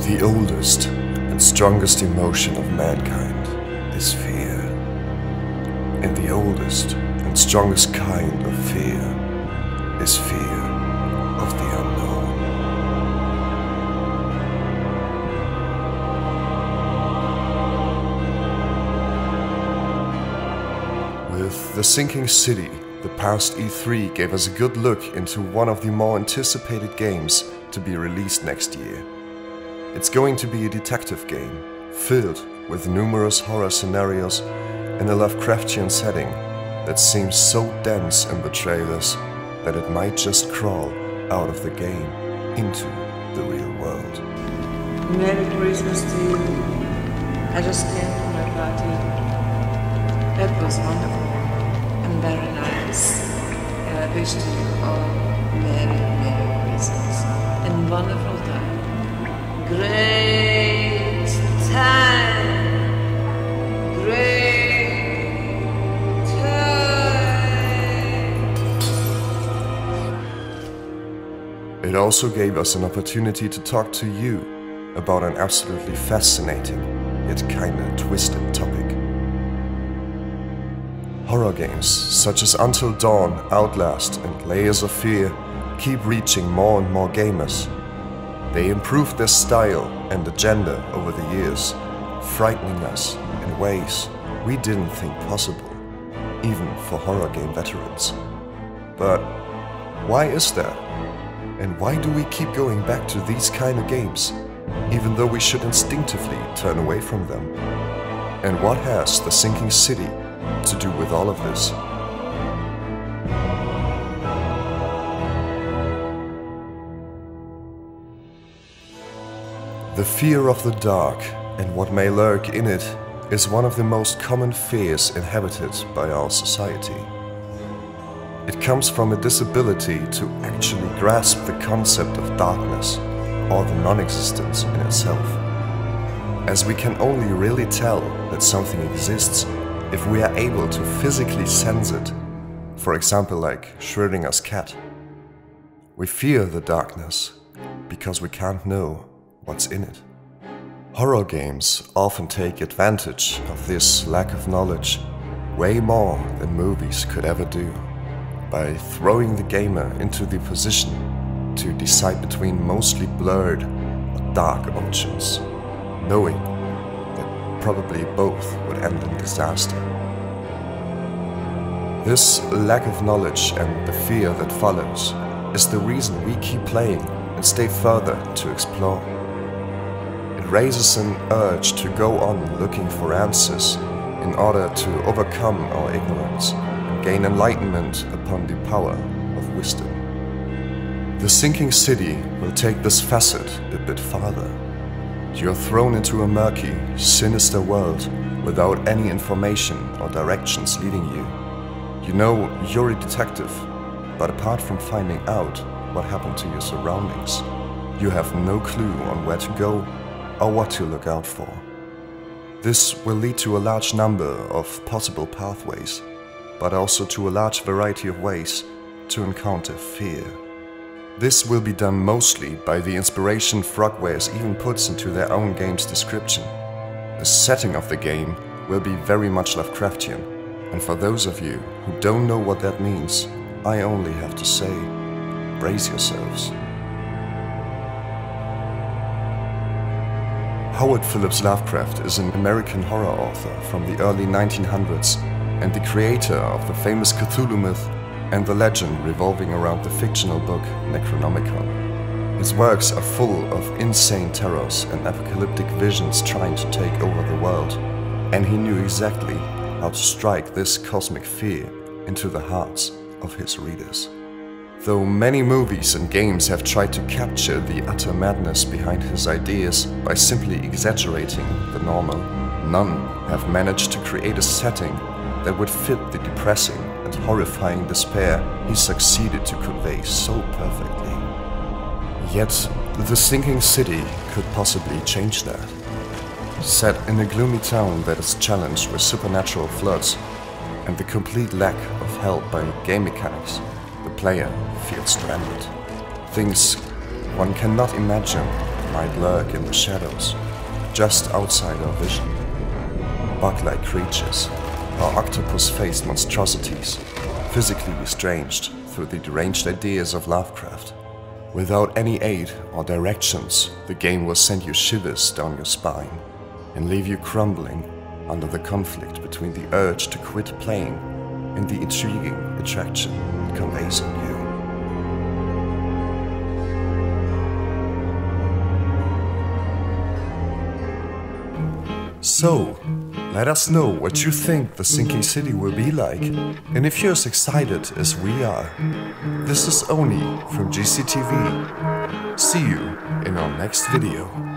The oldest and strongest emotion of mankind is fear. And the oldest and strongest kind of fear is fear of the unknown. With The Sinking City, the past E3 gave us a good look into one of the more anticipated games to be released next year. It's going to be a detective game, filled with numerous horror scenarios in a Lovecraftian setting that seems so dense in the trailers that it might just crawl out of the game into the real world. Merry Christmas to you. I just came from my party. It was wonderful and very nice. And I wish to you all Merry Christmas and wonderful time. Great time. Great time. It also gave us an opportunity to talk to you about an absolutely fascinating, yet kinda twisted topic. Horror games such as Until Dawn, Outlast and Layers of Fear keep reaching more and more gamers. They improved their style and agenda over the years, frightening us in ways we didn't think possible, even for horror game veterans. But why is that? And why do we keep going back to these kind of games, even though we should instinctively turn away from them? And what has The Sinking City to do with all of this? The fear of the dark and what may lurk in it is one of the most common fears inhabited by our society. It comes from a disability to actually grasp the concept of darkness or the non-existence in itself, as we can only really tell that something exists if we are able to physically sense it, for example like Schrödinger's cat. We fear the darkness because we can't know what's in it. Horror games often take advantage of this lack of knowledge way more than movies could ever do, by throwing the gamer into the position to decide between mostly blurred or dark options, knowing that probably both would end in disaster. This lack of knowledge and the fear that follows is the reason we keep playing and stay further to explore. It raises an urge to go on looking for answers in order to overcome our ignorance and gain enlightenment upon the power of wisdom. The Sinking City will take this facet a bit farther. You're thrown into a murky, sinister world without any information or directions leading you. You know you're a detective, but apart from finding out what happened to your surroundings, you have no clue on where to go or what to look out for. This will lead to a large number of possible pathways, but also to a large variety of ways to encounter fear. This will be done mostly by the inspiration Frogwares even puts into their own game's description. The setting of the game will be very much Lovecraftian, and for those of you who don't know what that means, I only have to say, brace yourselves. Howard Phillips Lovecraft is an American horror author from the early 1900s and the creator of the famous Cthulhu myth and the legend revolving around the fictional book Necronomicon. His works are full of insane terrors and apocalyptic visions trying to take over the world, and he knew exactly how to strike this cosmic fear into the hearts of his readers. Though many movies and games have tried to capture the utter madness behind his ideas by simply exaggerating the normal, none have managed to create a setting that would fit the depressing and horrifying despair he succeeded to convey so perfectly. Yet, The Sinking City could possibly change that. Set in a gloomy town that is challenged with supernatural floods and the complete lack of help by game mechanics, the player feels stranded. Things one cannot imagine might lurk in the shadows, just outside our vision. Bug-like creatures, or octopus-faced monstrosities, physically estranged through the deranged ideas of Lovecraft. Without any aid or directions, the game will send you shivers down your spine and leave you crumbling under the conflict between the urge to quit playing and the intriguing attraction it conveys on you. So, let us know what you think the sinking city will be like, and if you're as excited as we are. This is Oni from GCTV. See you in our next video.